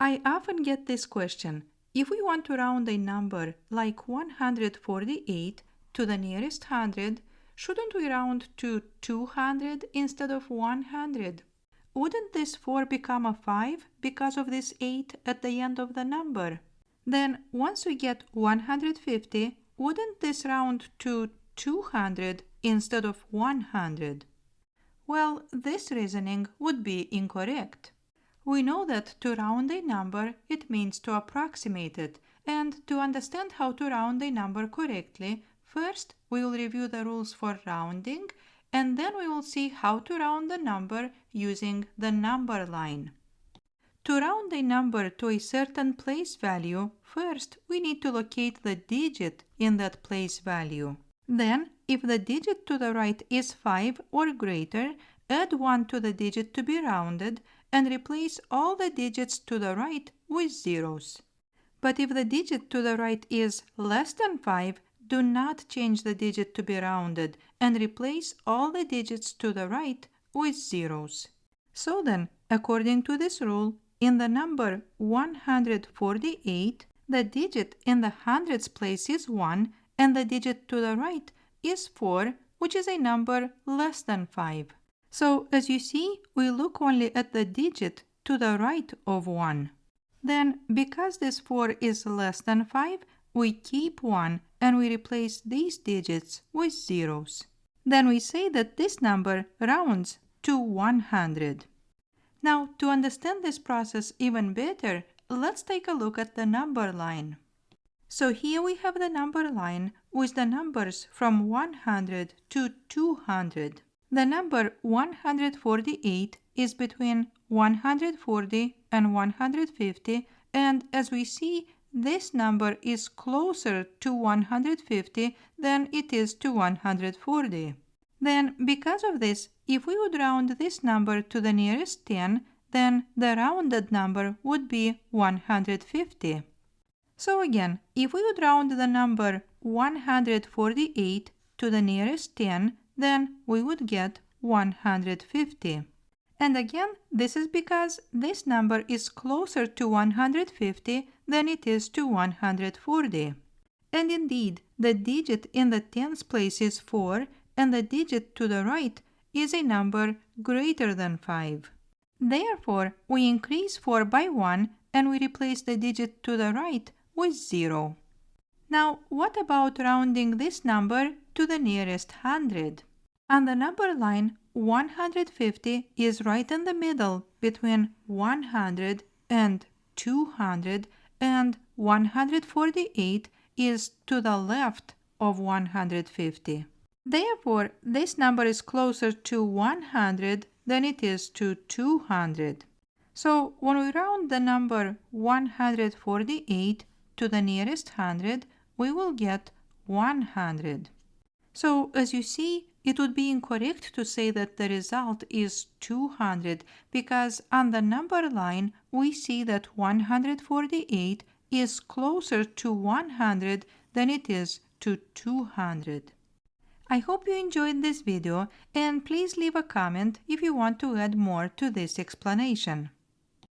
I often get this question. If we want to round a number like 148 to the nearest hundred, shouldn't we round to 200 instead of 100? Wouldn't this 4 become a 5 because of this 8 at the end of the number? Then once we get 150, wouldn't this round to 200 instead of 100? Well, this reasoning would be incorrect. We know that to round a number, it means to approximate it, and to understand how to round a number correctly, first we will review the rules for rounding, and then we will see how to round the number using the number line. To round a number to a certain place value, first we need to locate the digit in that place value. Then, if the digit to the right is 5 or greater, add 1 to the digit to be rounded and replace all the digits to the right with zeros. But if the digit to the right is less than 5, do not change the digit to be rounded and replace all the digits to the right with zeros. So then, according to this rule, in the number 148, the digit in the hundreds place is 1 and the digit to the right is 4, which is a number less than 5. So, as you see, we look only at the digit to the right of 1. Then, because this 4 is less than 5, we keep 1 and we replace these digits with zeros. Then we say that this number rounds to 100. Now, to understand this process even better, let's take a look at the number line. So here we have the number line with the numbers from 100 to 200. The number 148 is between 140 and 150, and as we see, this number is closer to 150 than it is to 140. Then, because of this, if we would round this number to the nearest 10, then the rounded number would be 150. So again, if we would round the number 148 to the nearest 10, then we would get 150. And again, this is because this number is closer to 150 than it is to 140. And indeed, the digit in the tens place is 4, and the digit to the right is a number greater than 5. Therefore, we increase 4 by 1 and we replace the digit to the right with 0. Now, what about rounding this number to the nearest hundred? On the number line, 150 is right in the middle between 100 and 200, and 148 is to the left of 150. Therefore, this number is closer to 100 than it is to 200. So, when we round the number 148 to the nearest hundred, we will get 100. So, as you see, it would be incorrect to say that the result is 200 because on the number line we see that 148 is closer to 100 than it is to 200. I hope you enjoyed this video and please leave a comment if you want to add more to this explanation.